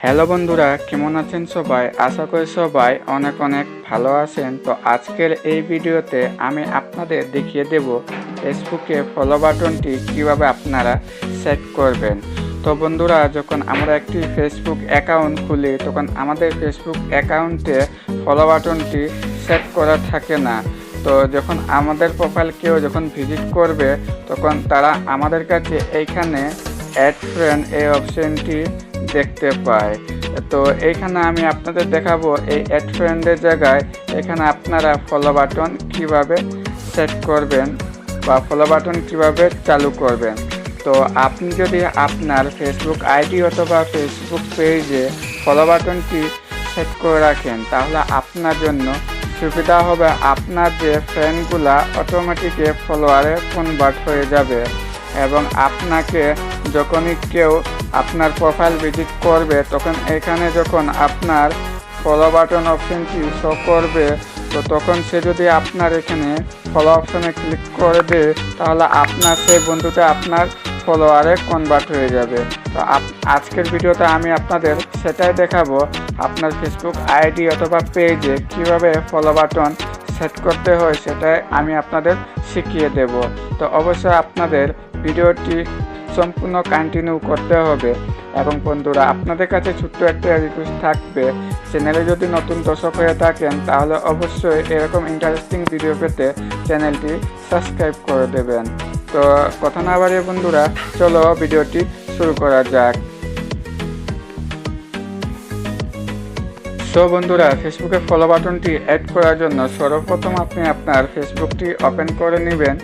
Hello বন্ধুরা, কেমন আছেন সবাই? আশা করি সবাই অনেক অনেক ভালো আছেন। তো আজকের এই ভিডিওতে আমি আপনাদের দেখিয়ে দেব ফেসবুকে ফলো বাটনটি কিভাবে আপনারা সেট করবেন। তো বন্ধুরা, যখন আমরা একটি ফেসবুক অ্যাকাউন্ট খুলি তখন আমাদের ফেসবুক অ্যাকাউন্টে ফলো বাটনটি সেট করা থাকে না। তো যখন আমাদের প্রোফাইল কেউ যখন ভিজিট করবে তখন তারা আমাদের কাছে এইখানে অ্যাড ফ্রেন্ড এই অপশনটি দেখতে পায়। তো এইখানে আমি আপনাদের দেখাবো এই অ্যাড ফ্রেন্ডের জায়গায় এখানে আপনারা ফলো বাটন কিভাবে সেট করবেন বা ফলো বাটন কিভাবে চালু করবেন। তো আপনি যদি আপনার ফেসবুক আইডি অথবা ফেসবুক পেজে ফলো বাটনটি সেট করে রাখেন তাহলে আপনার জন্য সুবিধা হবে। আপনার যে ফ্রেন্ডগুলা অটোমেটিকে ফলোয়ারে কনভার্ট হয়ে যাবে এবং আপনাকে যখনই কেউ আপনার প্রোফাইল ভিজিট করবে তখন এখানে যখন আপনার ফলো বাটন অপশনটি শো করবে তো তখন সে যদি আপনার এখানে ফলো অপশনে ক্লিক করে দেয় তাহলে আপনার সেই বন্ধুটা আপনার ফলোয়ারে কনভার্ট হয়ে যাবে। তো আজকের ভিডিওতে আমি আপনাদের সেটাই দেখাবো, আপনার ফেসবুক আইডি অথবা পেজে কিভাবে ফলো বাটন সেট করতে হয় সেটাই আমি আপনাদের শিখিয়ে দেব। তো অবশ্যই আপনাদের ভিডিওটি সম্পূর্ণ কন্টিনিউ করতে হবে। এবং বন্ধুরা, আপনাদের কাছে ছোট্ট একটা রিকোয়েস্ট থাকবে, চ্যানেলে যদি নতুন দর্শক হয়ে থাকেন তাহলে অবশ্যই এরকম ইন্টারেস্টিং ভিডিও পেতে চ্যানেলটি সাবস্ক্রাইব করে দেবেন। তো কথা না বাড়িয়ে বন্ধুরা, চলো ভিডিওটি শুরু করা যাক। সো বন্ধুরা, ফেসবুকে ফলো বাটনটি অ্যাড করার জন্য সর্বপ্রথম আপনি আপনার ফেসবুকটি ওপেন করে নেবেন।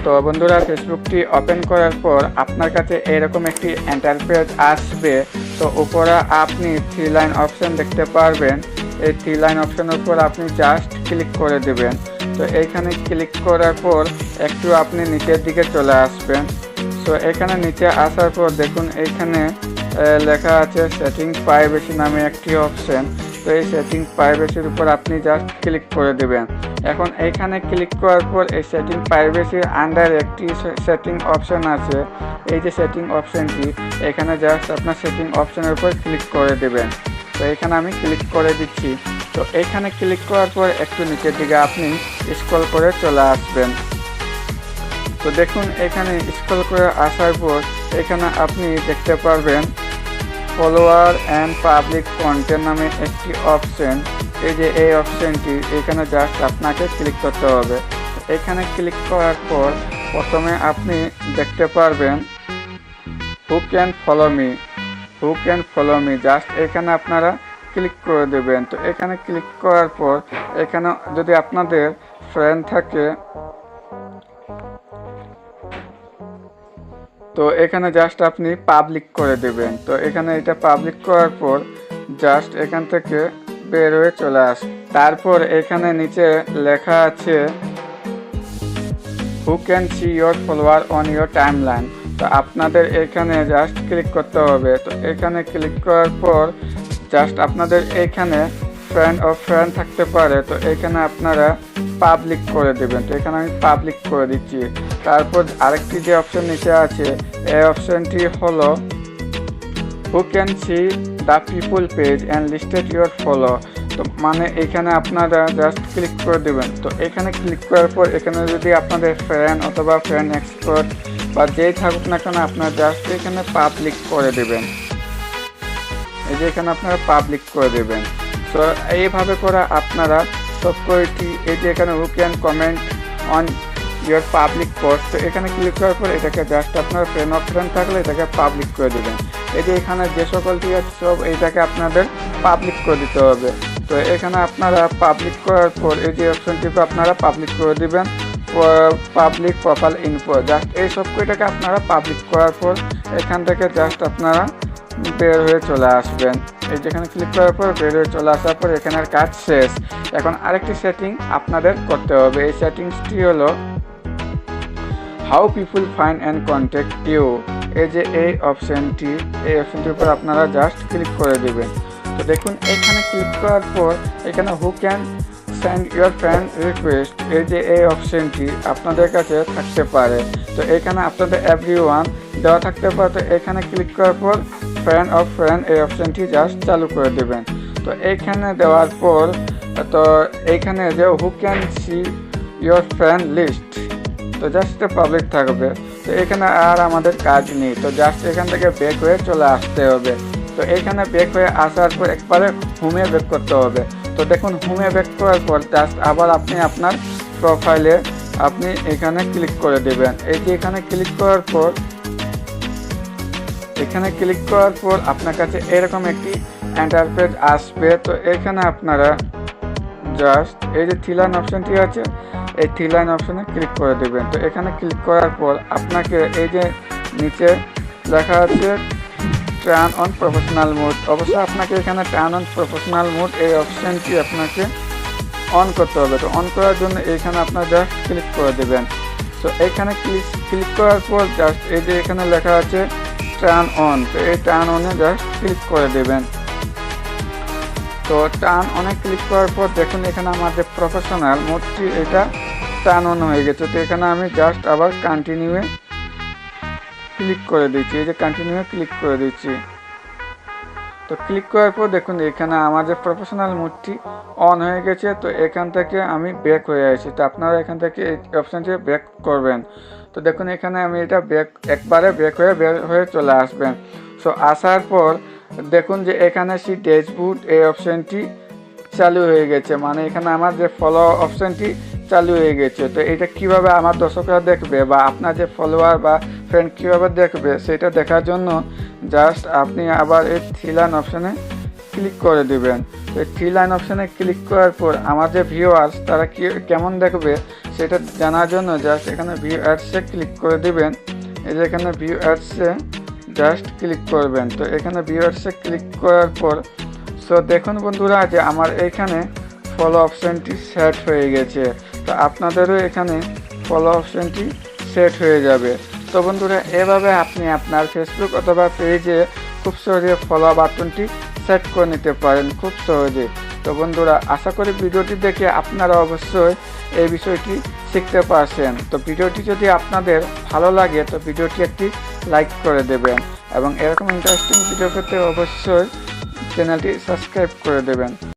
তো বন্ধুরা, ফেসবুকটি ওপেন করার পর আপনার কাছে এরকম একটি ইন্টারফেস আসবে। তো উপরে আপনি 3 লাইন অপশন দেখতে পারবেন। এই 3 লাইন অপশনের উপর আপনি জাস্ট ক্লিক করে দেবেন। তো এইখানে ক্লিক করার পর একটু আপনি নিচের দিকে চলে আসবেন। তো এখানে নিচে আসার পর দেখুন এইখানে লেখা আছে সেটিং প্রাইভেসি নামে একটি অপশন। তো এই সেটিং প্রাইভেসির উপর আপনি জাস্ট ক্লিক করে দেবেন। এখন এইখানে ক্লিক করার পর এই সেটিং প্রাইভেসির আন্ডার একটি সেটিং অপশন আছে। এই যে সেটিং অপশনটি, এখানে জাস্ট আপনার সেটিং অপশনের উপর ক্লিক করে দেবেন। তো এখানে আমি ক্লিক করে দিচ্ছি। তো এইখানে ক্লিক করার পর একটু নিচের দিকে আপনি স্ক্রল করে চলে আসবেন। তো দেখুন এখানে স্ক্রল করে আসার পর এখানে আপনি দেখতে পারবেন ফলোয়ার অ্যান্ড পাবলিক কন্টেন্ট নামে একটি অপশন। এই যে এই অপশনটি, এখানে জাস্ট আপনাকে ক্লিক করতে হবে। এখানে ক্লিক করার পর প্রথমে আপনি দেখতে পারবেন who can follow me, just এখানে আপনারা ক্লিক করে দেবেন। তো এখানে ক্লিক করার পর এখানে যদি আপনাদের ফ্রেন্ড থাকে তো এখানে জাস্ট আপনি পাবলিক করে দেবেন। তো এখানে এটা পাবলিক করার পর জাস্ট এখান থেকে বের হয়ে চলে আস। তারপর এখানে নিচে লেখা আছে হু can see your follower on your timeline. তো আপনাদের এখানে জাস্ট ক্লিক করতে হবে। তো এখানে ক্লিক করার পর জাস্ট আপনাদের এখানে ফ্রেন্ড থাকতে পারে। তো এখানে আপনারা পাবলিক করে দেবেন। তো এখানে আমি পাবলিক করে দিচ্ছি। তারপর আরেকটি যে অপশন নিচে আছে এই অপশনটি হলো হু can C the people page and listed your follow. তো মানে এখানে আপনারা জাস্ট ক্লিক করে দেবেন। তো এখানে ক্লিক করার পর এখানে যদি আপনাদের ফ্রেন্ড অথবা ফ্রেন্ড এক্সপার্ট বা যেই থাকুক না কেন আপনারা জাস্ট এখানে পাবলিক করে দেবেন। এই যে এখানে আপনারা পাবলিক করে দেবেন। তো এইভাবে করে আপনারা সব কয়টি, এই যে এখানে who can comment on your public post, তো এখানে ক্লিক করার পর এটাকে জাস্ট আপনার ফ্রেন্ড থাকলে এটাকে পাবলিক করে দেবেন। এই যে এখানে যে সকলটি আছে সব এইটাকে আপনাদের পাবলিক করে দিতে হবে। তো এখানে আপনারা পাবলিক করার পর এই যে অপশনটিকে আপনারা পাবলিক করে দিবেন, পাবলিক প্রোফাইল ইনফো, জাস্ট এই সব কয়টাকে আপনারা পাবলিক করার পর এখান থেকে জাস্ট আপনারা বের হয়ে চলে আসবেন। এই যেখানে ক্লিক করার পর বের হয়ে চলে আসার পর এখানের কাজ শেষ। এখন আরেকটি সেটিং আপনাদের করতে হবে। এই সেটিংসটি হলো how people find and contact you. এই যে এই অপশনটির উপর আপনারা জাস্ট ক্লিক করে দেবেন। তো দেখুন এখানে ক্লিক করার পর এখানে who can send your friend request, এই যে এই অপশনটি আপনাদের কাছে থাকতে পারে। তো এখানে আপনাদের এভরিওয়ান দেওয়া থাকতে পারে। তো এখানে ক্লিক করার পর ফ্রেন্ড এই অপশানটি জাস্ট চালু করে দেবেন। তো এইখানে দেওয়ার পর তো এইখানে যে who can see your friend list, তো জাস্ট পাবলিক থাকবে। তো এখানে আর আমাদের কাজ নেই, তো জাস্ট এখান থেকে ব্যাক হয়ে চলে আসতে হবে। তো এইখানে ব্যাক হয়ে আসার পর একবারে হোমে ব্যাক করতে হবে। তো দেখুন হোমে ব্যাক করার পর জাস্ট আবার আপনি আপনার প্রোফাইলে আপনি এখানে ক্লিক করে দেবেন। এই যে এখানে ক্লিক করার পর আপনার কাছে এরকম একটি ইন্টারফেস আসবে। তো এখানে আপনারা জাস্ট এই যে থ্রি লাইন অপশানটি আছে, এই থ্রি লাইন অপশানে ক্লিক করে দেবেন। তো এখানে ক্লিক করার পর আপনাকে এই যে নিচে লেখা আছে টার্ন অন প্রফেশনাল মোড, অবশ্যই আপনাকে এখানে টার্ন অন প্রফেশনাল মোড এই অপশানটি আপনাকে অন করতে হবে। তো অন করার জন্য এখানে আপনার জাস্ট ক্লিক করে দেবেন। তো এখানে ক্লিক করার পর জাস্ট এই যে এখানে লেখা আছে টার্ন অন, তো এই টার্ন অনে জাস্ট ক্লিক করে দেবেন। তো টার্ন অনে ক্লিক করার পর দেখুন এখানে আমাদের প্রফেশনাল মোডটি এটা টার্ন অন হয়ে গেছে। তো এখানে আমি জাস্ট আবার কন্টিনিউয়ে ক্লিক করে দিচ্ছি, এই যে কন্টিনিউয়ে ক্লিক করে দিচ্ছি। তো ক্লিক করার পর দেখুন এখানে আমাদের প্রফেশনাল মোডটি অন হয়ে গেছে। তো এখান থেকে আমি ব্যাক হয়ে আসি, তো আপনারা এখান থেকে এই অপশানটি ব্যাক করবেন। তো দেখুন এখানে আমি এটা একবারে ব্যাক হয়ে চলে আসবেন। সো আসার পর দেখুন যে এখানে সি ড্যাশবোর্ড এই অপশানটি চালু হয়ে গেছে, মানে এখানে আমার যে ফলো অপশানটি চালু হয়ে গেছে। তো এটা কিভাবে আমার দর্শকরা দেখবে বা আপনার যে ফলোয়ার বা ফ্রেন্ড কীভাবে দেখবে সেটা দেখার জন্য জাস্ট আপনি আবার এই থ্রি লাইন অপশানে ক্লিক করে দেবেন। তো এই থ্রি লাইন অপশানে ক্লিক করার পর আমার যে ভিউয়ার্স তারা কেমন দেখবে সেটা জানার জন্য জাস্ট এখানে ভিউ অ্যাডসে ক্লিক করে দেবেন। এই যে এখানে ভিউ অ্যাডসে জাস্ট ক্লিক করবেন। তো এখানে ভিউ অ্যাডসে ক্লিক করার পর সো দেখুন বন্ধুরা যে আমার এইখানে ফলো অপশানটি সেট হয়ে গেছে। তো আপনাদেরও এখানে ফলো অপশানটি সেট হয়ে যাবে। তো বন্ধুরা এভাবে আপনি আপনার ফেসবুক অথবা পেজে খুব সহজে ফলো বাটনটি সেট করে নিতে পারেন খুব সহজে। তো বন্ধুরা আশা করি ভিডিওটি দেখে আপনারা অবশ্যই এই বিষয়টি শিখতে পারছেন। তো ভিডিওটি যদি আপনাদের ভালো লাগে তো ভিডিওটি একটি লাইক করে দেবেন এবং এরকম ইন্টারেস্টিং ভিডিও পেতে অবশ্যই চ্যানেলটি সাবস্ক্রাইব করে দেবেন।